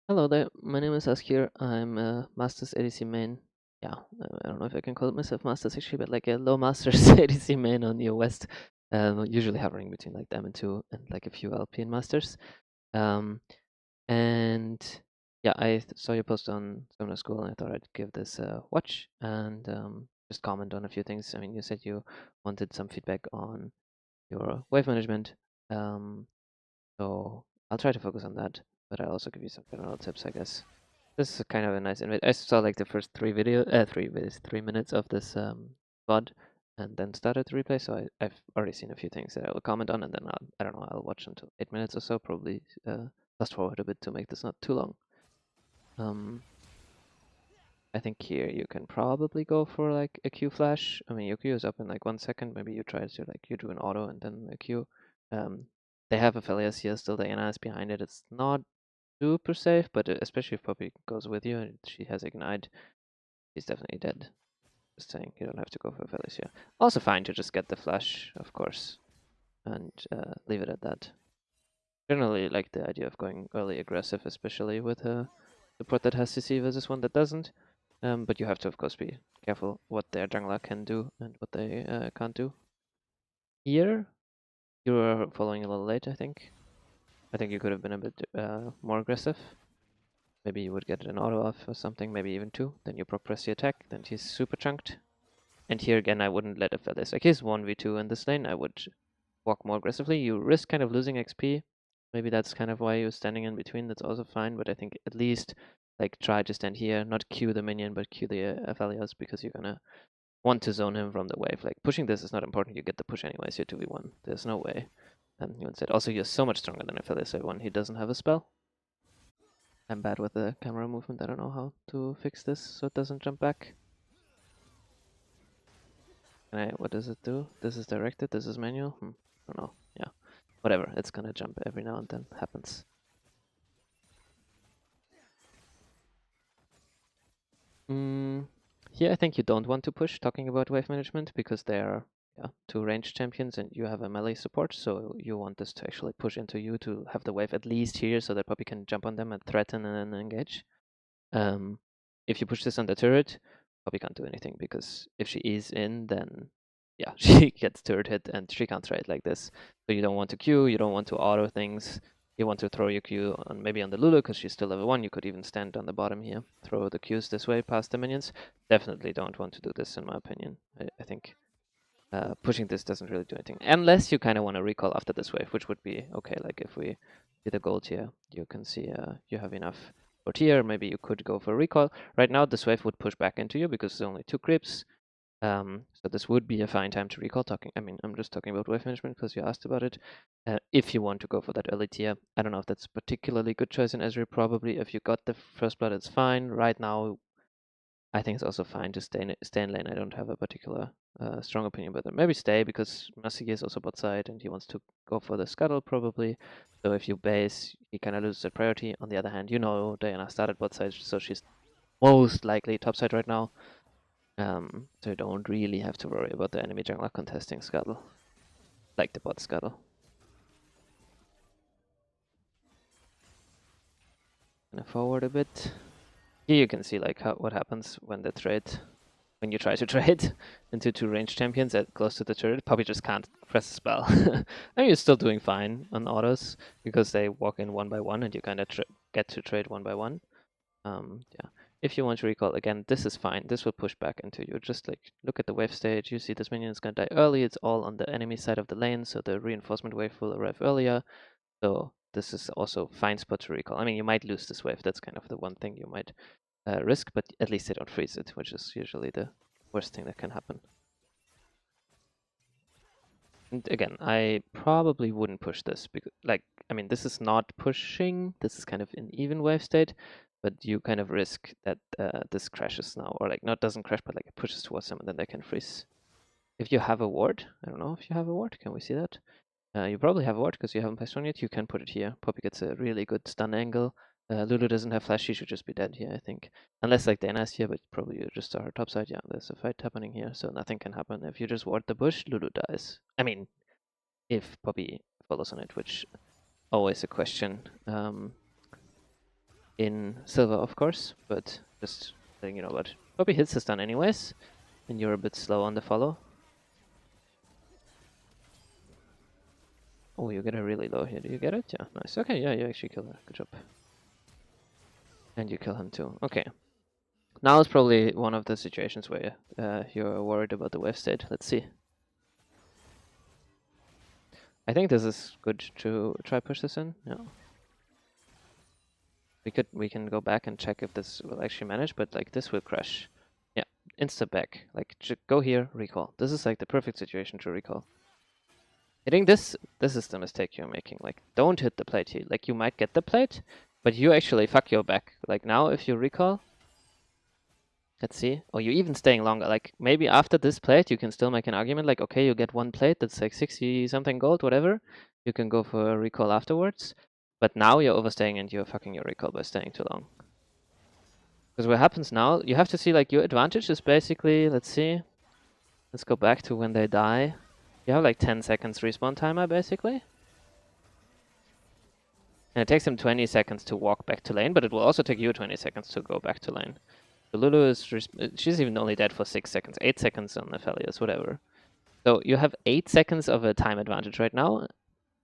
Hello there, my name is Askir. I'm a Masters ADC main. Yeah, I don't know if I can call it myself Masters actually, but like a low Masters ADC main on Neo West. Usually hovering between like Diamond 2 and like a few Alpine Masters. Um, and yeah, saw your post on Summoner School and I thought I'd give this a watch and just comment on a few things. I mean, you said you wanted some feedback on your wave management. Um, so I'll try to focus on that, but I'll also give you some general tips, I guess. This is kind of a nice invite. I saw like the first 3 minutes of this VOD, and then started to replay. So I've already seen a few things that I will comment on, and then I don't know, I'll watch until 8 minutes or so, probably fast forward a bit to make this not too long. Um, I think here you can probably go for like a Q flash. I mean, your Q is up in like 1 second. Maybe you try to like you do an auto and then a Q. Um, they have Aphelios here still. Diana is behind it. It's not super safe, but especially if Poppy goes with you and she has Ignite, she's definitely dead. Just saying, you don't have to go for Aphelios here. Also fine to just get the flash, of course, and leave it at that. Generally like the idea of going early aggressive, especially with a support that has CC versus one that doesn't. But you have to, of course, be careful what their jungler can do and what they can't do. Here, you were following a little late, I think. I think you could have been a bit more aggressive. Maybe you would get an auto off or something, maybe even two. Then you proc press the attack, then he's super chunked. And here again, I wouldn't let Aphelios. Like he's 1v2 in this lane, I would walk more aggressively. You risk kind of losing XP. Maybe that's kind of why you're standing in between. That's also fine, but I think at least like try to stand here, not Q the minion, but Q the Aphelios, because you're gonna want to zone him from the wave. Like pushing this is not important. You get the push anyways. You're 2v1. There's no way. You instead. Also, you're so much stronger than Aphelios. Everyone. He doesn't have a spell. I'm bad with the camera movement. I don't know how to fix this so it doesn't jump back. What does it do? This is directed. This is manual. I don't know. Yeah. Whatever. It's gonna jump every now and then. Happens. Here I think you don't want to push talking about wave management because they are two ranged champions and you have a melee support, so you want this to actually push into you to have the wave at least here so that Poppy can jump on them and threaten and then engage. If you push this on the turret, Poppy can't do anything because if she is in, then yeah, she gets turret hit and she can't trade like this. So you don't want to queue, you don't want to auto things. You want to throw your Q on maybe on the Lulu because she's still level 1. You could even stand on the bottom here, throw the Qs this way past the minions. Definitely don't want to do this in my opinion. I think pushing this doesn't really do anything. Unless you kind of want to recall after this wave, which would be okay. Like if we see the gold here, you can see you have enough for tier. Maybe you could go for recall. Right now, this wave would push back into you because there's only 2 creeps. So this would be a fine time to recall. I'm just talking about wave management because you asked about it. If you want to go for that early tier, I don't know if that's a particularly good choice in Ezreal. Probably if you got the first blood, it's fine. Right now, I think it's also fine to stay in lane. I don't have a particular strong opinion about that. Maybe stay because Masigi is also bot side and he wants to go for the scuttle probably. So if you base, he kind of loses that priority. On the other hand, Diana started bot side, so she's most likely top side right now. So you don't really have to worry about the enemy jungler contesting scuttle, like the bot scuttle. Gonna forward a bit. Here you can see like what happens when they trade. When you try to trade into 2 ranged champions at close to the turret, Poppy just can't press a spell. I mean, you're still doing fine on autos because they walk in 1 by 1 and you kind of get to trade 1 by 1. Yeah. If you want to recall again, this is fine. This will push back into you. Just like look at the wave stage. You see this minion is gonna die early. It's all on the enemy side of the lane, so the reinforcement wave will arrive earlier. So this is also fine spot to recall. I mean, you might lose this wave. That's kind of the one thing you might risk, but at least they don't freeze it, which is usually the worst thing that can happen. And again, I probably wouldn't push this because, I mean, this is not pushing. This is kind of an even wave state, but you kind of risk that this crashes now, or like not doesn't crash, but like it pushes towards them, and then they can freeze. If you have a ward, I don't know if you have a ward. Can we see that? You probably have a ward because you haven't placed one yet. You can put it here. Poppy gets a really good stun angle. Lulu doesn't have flash. She should just be dead here, I think. Unless like Dana's here, but probably you just saw her top side. Yeah, there's a fight happening here, so nothing can happen. If you just ward the bush, Lulu dies. I mean, if Poppy follows on it, which always a question. in silver, of course, but just letting you know. But Poppy hits the stun anyways, and you're a bit slow on the follow. Oh, you get a really low here. Do you get it? Yeah, nice. Okay, yeah, you actually kill her. Good job. And you kill him too. Okay. Now is probably one of the situations where you're worried about the wave state. Let's see. I think this is good to try push this in. Yeah. We can go back and check if this will actually manage, but like this will crash. Yeah, insta back. Like go here, recall. This is like the perfect situation to recall. I think this is the mistake you're making. Like don't hit the plate here. Like you might get the plate, but you actually fuck your back. Like now if you recall, let's see. Oh, you're even staying longer. Like maybe after this plate, you can still make an argument. Like okay, you get one plate that's like 60 something gold, whatever. You can go for a recall afterwards. But now you're overstaying and you're fucking your recall by staying too long. Because what happens now, you have to see like your advantage is basically, let's see. Let's go back to when they die. You have like 10 seconds respawn timer basically. And it takes him 20 seconds to walk back to lane, but it will also take you 20 seconds to go back to lane. So Lulu is, she's even only dead for 6 seconds, 8 seconds on Aphelios, whatever. So you have 8 seconds of a time advantage right now.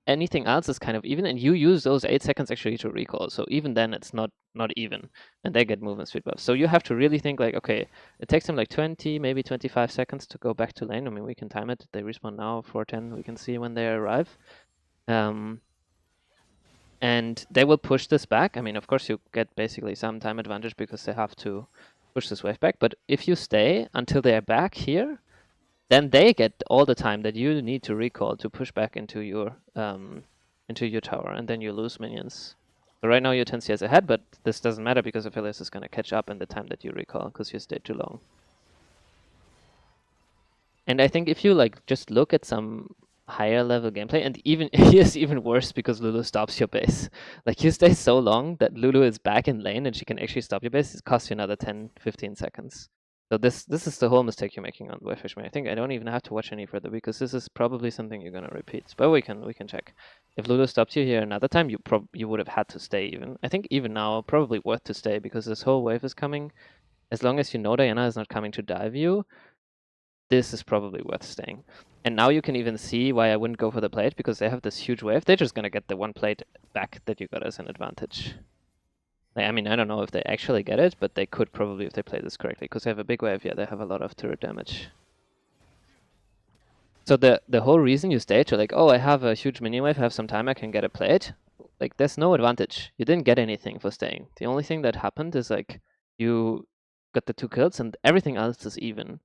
Anything else is kind of even, and you use those 8 seconds actually to recall. So even then, it's not even, and they get movement speed buffs. So you have to really think like, okay, it takes them like 20, maybe 25 seconds to go back to lane. I mean, we can time it. They respawn now, 4:10. We can see when they arrive. And they will push this back. I mean, of course, you get basically some time advantage because they have to push this wave back. But if you stay until they are back here, then they get all the time that you need to recall to push back into your tower, and then you lose minions. So right now you're 10 CS ahead, but this doesn't matter because Aphelios is going to catch up in the time that you recall because you stayed too long. And I think if you like just look at some higher level gameplay, and even here's even worse because Lulu stops your base. Like you stay so long that Lulu is back in lane and she can actually stop your base. It costs you another 10, 15 seconds. So this is the whole mistake you're making on Wave Fishman. I think I don't even have to watch any further because this is probably something you're gonna repeat. But we can check. If Lulu stopped you here another time, you would have had to stay even. I think even now probably worth to stay because this whole wave is coming. As long as you know Diana is not coming to dive you, this is probably worth staying. And now you can even see why I wouldn't go for the plate, because they have this huge wave. They're just gonna get the one plate back that you got as an advantage. I mean, I don't know if they actually get it, but they could probably if they play this correctly, because they have a big wave. Yeah, they have a lot of turret damage. So the whole reason you stay to like, oh, I have a huge minion wave, I have some time, I can get a plate. Like, there's no advantage. You didn't get anything for staying. The only thing that happened is like you got the 2 kills and everything else is even.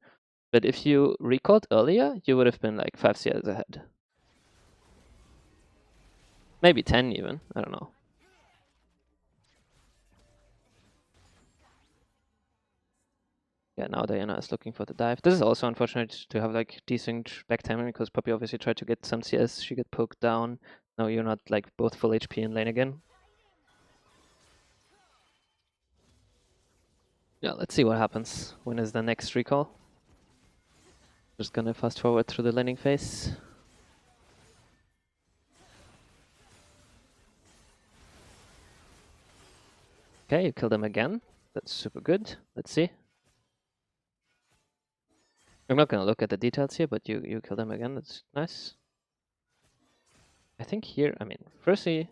But if you recalled earlier, you would have been like 5 CS ahead. Maybe 10 even, I don't know. Yeah, now Diana is looking for the dive. This is also unfortunate to have like desynced back timing because Poppy obviously tried to get some CS, she get poked down. Now you're not like both full HP in lane again. Yeah, let's see what happens. When is the next recall? Just gonna fast forward through the laning phase. Okay, you kill them again. That's super good. Let's see. I'm not gonna look at the details here, but you kill them again. That's nice. I think here, I mean, firstly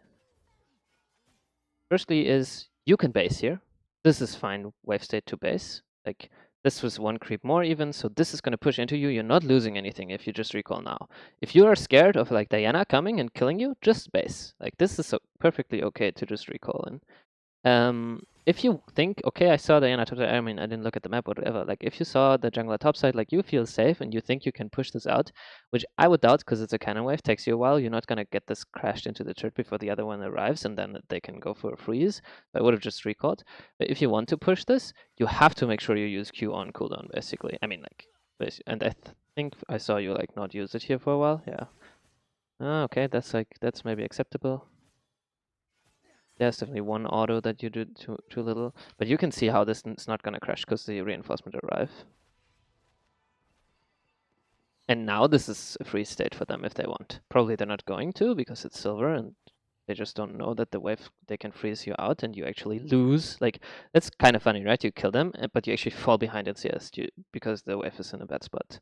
is you can base here. This is fine, wave state to base. Like, this was 1 creep more even, so this is going to push into you. You're not losing anything if you just recall now. If you are scared of like Diana coming and killing you, just base. Like, this is so perfectly okay to just recall in. If you think, okay, I saw Diana top side, I mean, I didn't look at the map or whatever. Like, if you saw the jungler top side, like, you feel safe and you think you can push this out, which I would doubt because it's a cannon wave, takes you a while. You're not going to get this crashed into the turret before the other one arrives and then they can go for a freeze. I would have just recalled. But if you want to push this, you have to make sure you use Q on cooldown, basically. I mean, like, and I think I saw you, like, not use it here for a while. Yeah. Ah, okay, that's maybe acceptable. There's definitely one auto that you do too little, but you can see how this is not gonna crash because the reinforcement arrive. And now this is a free state for them if they want. Probably they're not going to because it's silver and They just don't know that the wave, they can freeze you out and you actually lose. Like, that's kind of funny, right? You kill them, but you actually fall behind in CS because the wave is in a bad spot.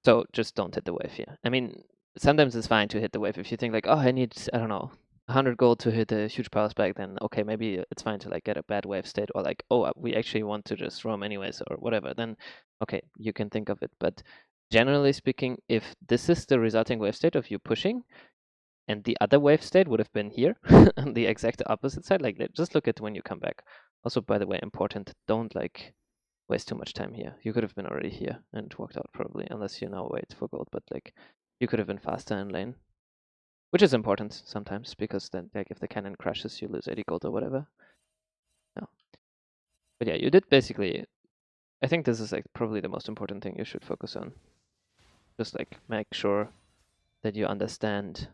So just don't hit the wave here. I mean, sometimes it's fine to hit the wave. If you think like, oh, I need, I don't know, 100 gold to hit a huge power spike, then okay, maybe it's fine to like get a bad wave state, or like, oh, we actually want to just roam anyways, or whatever. Then okay, you can think of it. But generally speaking, if this is the resulting wave state of you pushing, and the other wave state would have been here on the exact opposite side, like just look at when you come back. Also, by the way, important, don't like waste too much time here. You could have been already here and walked out probably, unless you now wait for gold, but like you could have been faster in lane, which is important sometimes, because then like if the cannon crashes, you lose 80 gold or whatever. Yeah. But yeah, you did basically, I think this is like probably the most important thing you should focus on. Just like make sure that you understand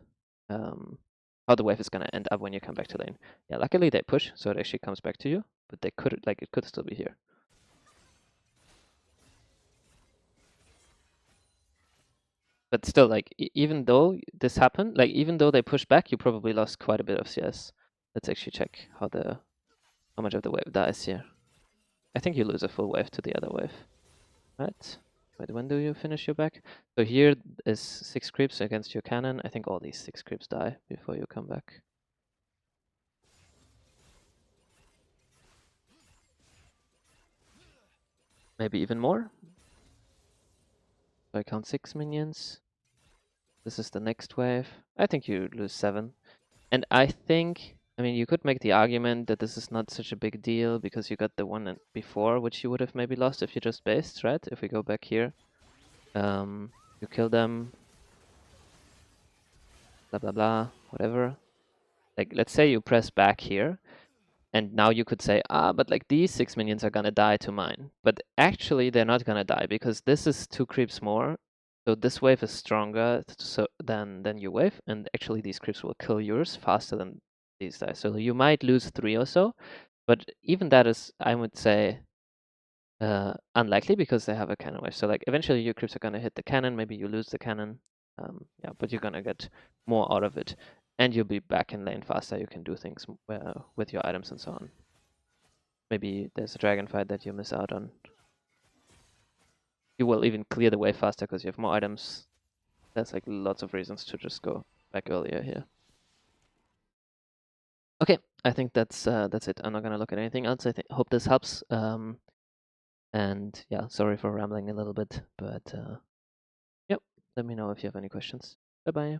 how the wave is gonna end up when you come back to lane. Yeah, luckily they push, so it actually comes back to you, but they could, like, it could still be here. But still, like, even though this happened, like, even though they pushed back, you probably lost quite a bit of CS. Let's actually check how much of the wave dies here. I think you lose a full wave to the other wave, right? Wait, when do you finish your back? So here is 6 creeps against your cannon. I think all these 6 creeps die before you come back. Maybe even more. So I count 6 minions. This is the next wave. I think you lose 7. And I think, I mean, you could make the argument that this is not such a big deal because you got the one before, which you would have maybe lost if you just based, right? If we go back here, you kill them, blah, blah, blah, whatever. Like, let's say you press back here, and now you could say, but like these 6 minions are gonna die to mine. But actually, they're not gonna die because this is 2 creeps more. So this wave is stronger than your wave, and actually these creeps will kill yours faster than these guys. So you might lose 3 or so, but even that is, I would say, unlikely because they have a cannon wave. So like eventually your creeps are gonna hit the cannon. Maybe you lose the cannon, yeah, but you're gonna get more out of it, and you'll be back in lane faster. You can do things with your items and so on. Maybe there's a dragon fight that you miss out on. You will even clear the way faster because you have more items. There's like lots of reasons to just go back earlier here. Okay, I think that's it. I'm not gonna look at anything else. I hope this helps. And yeah, sorry for rambling a little bit, but yep. Let me know if you have any questions. Bye bye.